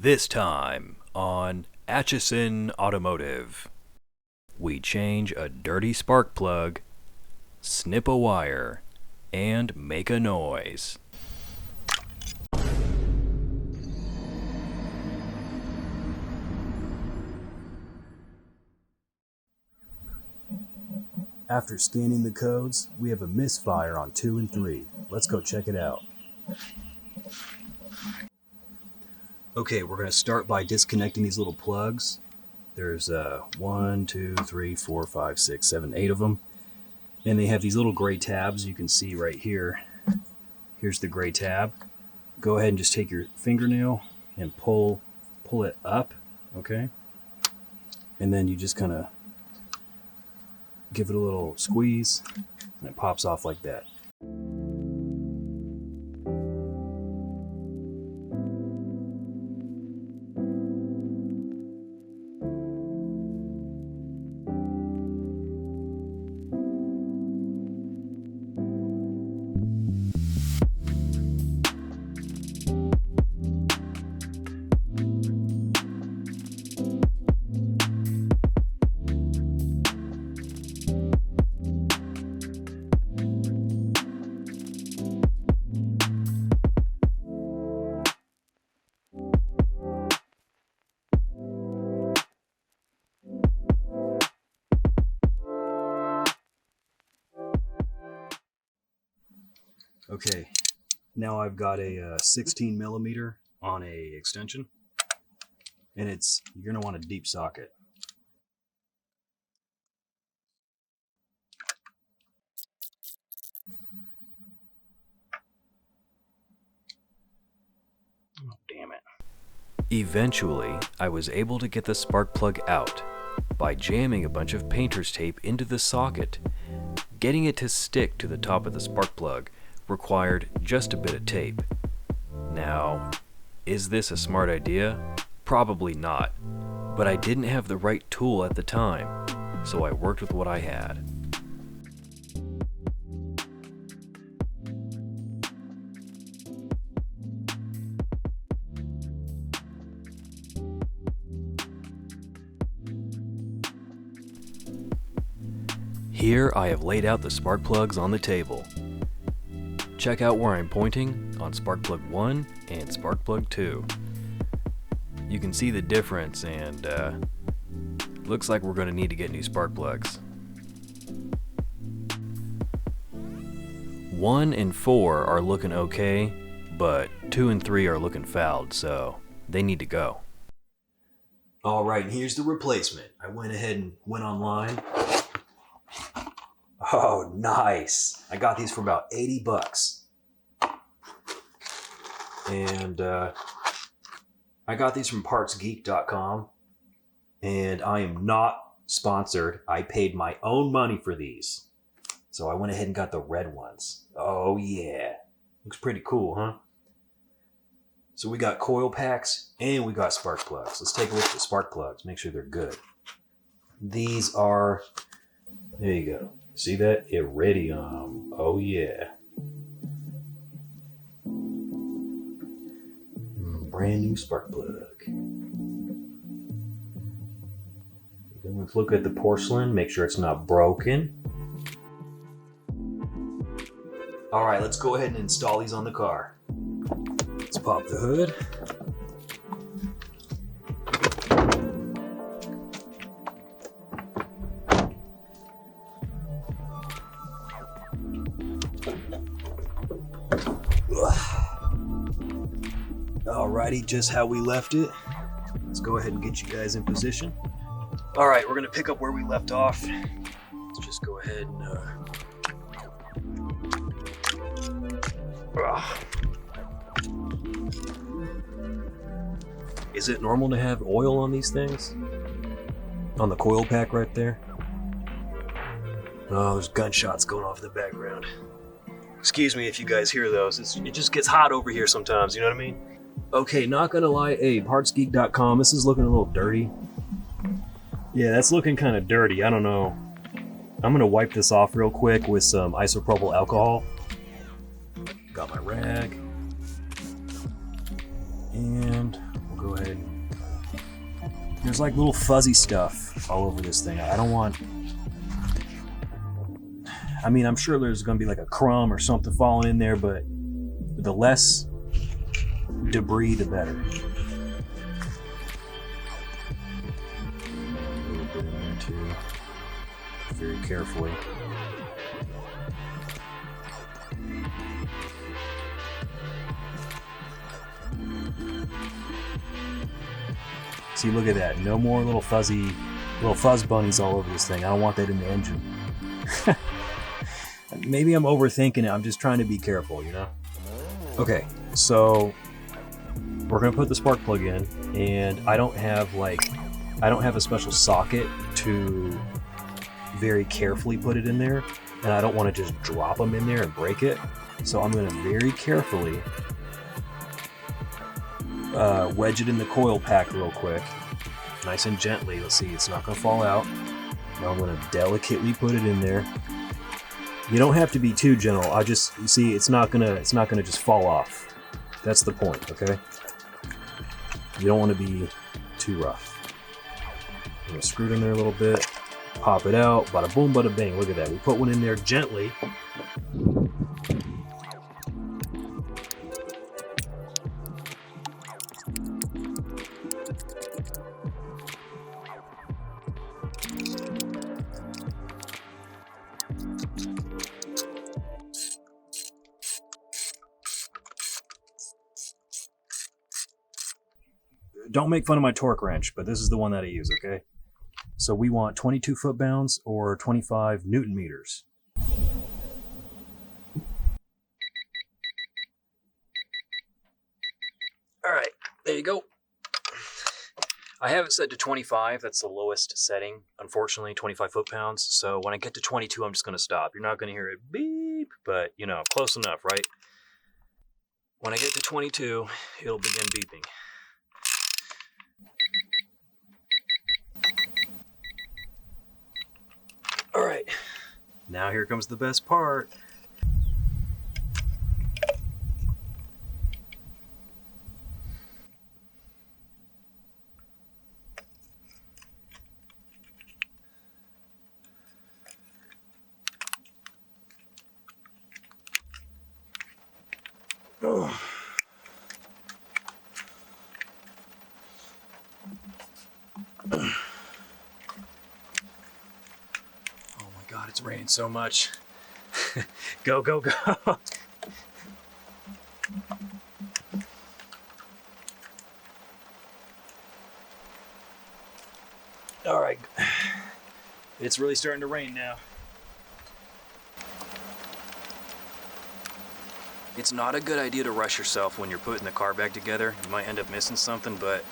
This time on Atchison Automotive, we change a dirty spark plug, snip a wire, and make a noise. After scanning the codes, we have a misfire on 2 and 3. Let's go check it out. Okay, we're going to start by disconnecting these little plugs. There's 1, 2, 3, 4, 5, 6, 7, 8 of them. And they have these little gray tabs you can see right here. Here's the gray tab. Go ahead and just take your fingernail and pull it up, okay? And then you just kind of give it a little squeeze and it pops off like that. Okay, now I've got a 16 millimeter on a extension, and you're gonna want a deep socket. Oh, damn it. Eventually, I was able to get the spark plug out by jamming a bunch of painter's tape into the socket. Getting it to stick to the top of the spark plug required just a bit of tape. Now, is this a smart idea? Probably not, but I didn't have the right tool at the time, so I worked with what I had. Here I have laid out the spark plugs on the table. Check out where I'm pointing on spark plug 1 and spark plug 2. You can see the difference, and looks like we're going to need to get new spark plugs. 1 and 4 are looking okay, but 2 and 3 are looking fouled, so they need to go. Alright, and here's the replacement. I went ahead and went online. Oh, nice. I got these for about 80 bucks. And I got these from partsgeek.com. And I am not sponsored. I paid my own money for these. So I went ahead and got the red ones. Oh, yeah. Looks pretty cool, huh? So we got coil packs and we got spark plugs. Let's take a look at the spark plugs. Make sure they're good. These are... There you go. See that? Iridium. Oh, yeah. Brand new spark plug. Then let's look at the porcelain. Make sure it's not broken. All right, let's go ahead and install these on the car. Let's pop the hood. Alrighty, just how we left it. Let's go ahead and get you guys in position. Alright, we're gonna pick up where we left off. Let's just go ahead and Is it normal to have oil on these things? On the coil pack right there? Oh, there's gunshots going off in the background. Excuse me if you guys hear those. It just gets hot over here sometimes, you know what I mean? Okay, not gonna lie, hey, partsgeek.com, this is looking a little dirty. Yeah, that's looking kind of dirty, I don't know. I'm gonna wipe this off real quick with some isopropyl alcohol. Got my rag. And we'll go ahead and There's like little fuzzy stuff all over this thing. I don't want... I mean, I'm sure there's going to be like a crumb or something falling in there, but the less debris, the better. A little bit in there too. Very carefully. See, look at that. No more little fuzz bunnies all over this thing. I don't want that in the engine. Maybe I'm overthinking it. I'm just trying to be careful, you know? Okay, so we're gonna put the spark plug in, and I don't have a special socket to very carefully put it in there, and I don't want to just drop them in there and break it. So I'm gonna very carefully wedge it in the coil pack real quick, nice and gently. Let's see, it's not gonna fall out. Now I'm gonna delicately put it in there. You don't have to be too gentle. You see, it's not gonna just fall off. That's the point, okay? You don't want to be too rough. I'm gonna screw it in there a little bit, pop it out, bada boom, bada bing. Look at that. We put one in there gently. Don't make fun of my torque wrench, but this is the one that I use, okay? So we want 22 foot-pounds or 25 Newton meters. All right, there you go. I have it set to 25. That's the lowest setting, unfortunately, 25 foot-pounds. So when I get to 22, I'm just going to stop. You're not going to hear it beep, but, you know, close enough, right? When I get to 22, it'll begin beeping. All right, now here comes the best part. Oh. God, it's raining so much. Go, go, go. All right. It's really starting to rain now. It's not a good idea to rush yourself when you're putting the car back together. You might end up missing something, but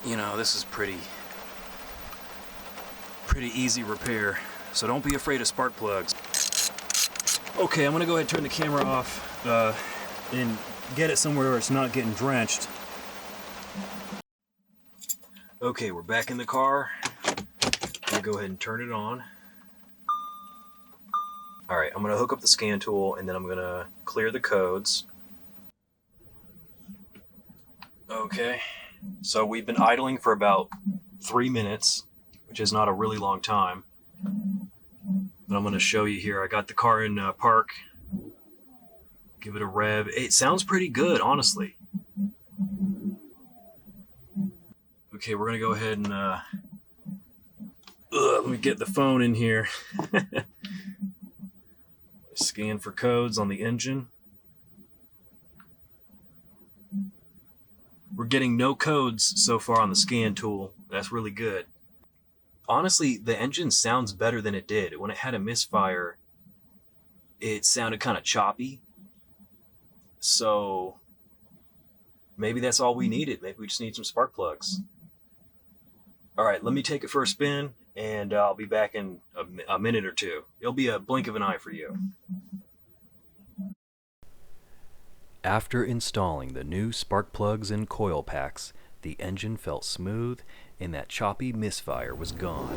you know, this is pretty easy repair. So don't be afraid of spark plugs. Okay, I'm gonna go ahead and turn the camera off and get it somewhere where it's not getting drenched. Okay, we're back in the car. I'm gonna go ahead and turn it on. All right, I'm gonna hook up the scan tool and then I'm gonna clear the codes. Okay, so we've been idling for about 3 minutes, which is not a really long time. But I'm going to show you here. I got the car in park. Give it a rev. It sounds pretty good, honestly. Okay, we're going to go ahead and let me get the phone in here. Scan for codes on the engine. We're getting no codes so far on the scan tool. That's really good. Honestly, the engine sounds better than it did. When it had a misfire, it sounded kind of choppy. So maybe that's all we needed. Maybe we just need some spark plugs. All right, let me take it for a spin, and I'll be back in a minute or two. It'll be a blink of an eye for you. After installing the new spark plugs and coil packs, the engine felt smooth and that choppy misfire was gone.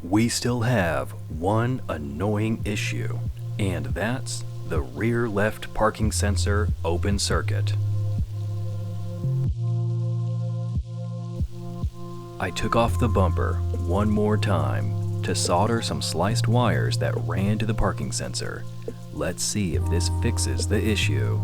We still have one annoying issue, and that's The rear left parking sensor open circuit. I took off the bumper one more time to solder some sliced wires that ran to the parking sensor. Let's see if this fixes the issue.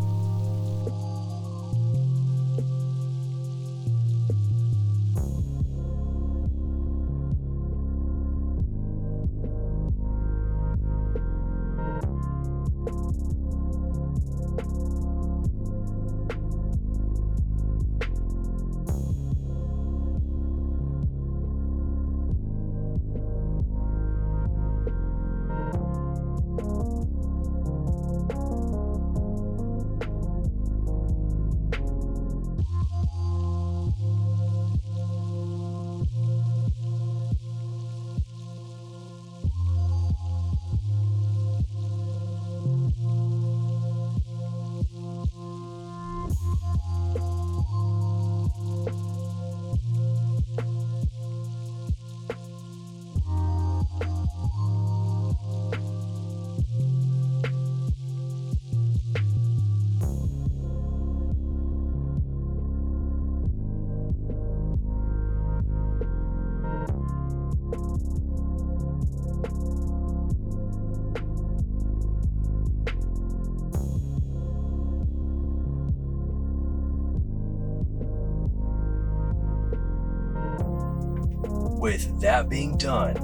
With that being done,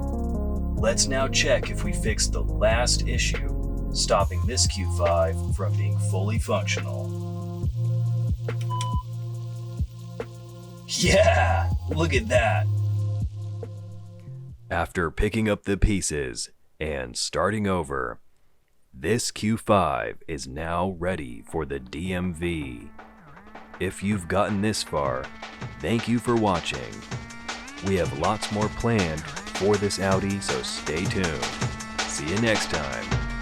let's now check if we fixed the last issue, stopping this Q5 from being fully functional. Yeah, look at that! After picking up the pieces and starting over, this Q5 is now ready for the DMV. If you've gotten this far, thank you for watching. We have lots more planned for this Audi, so stay tuned. See you next time.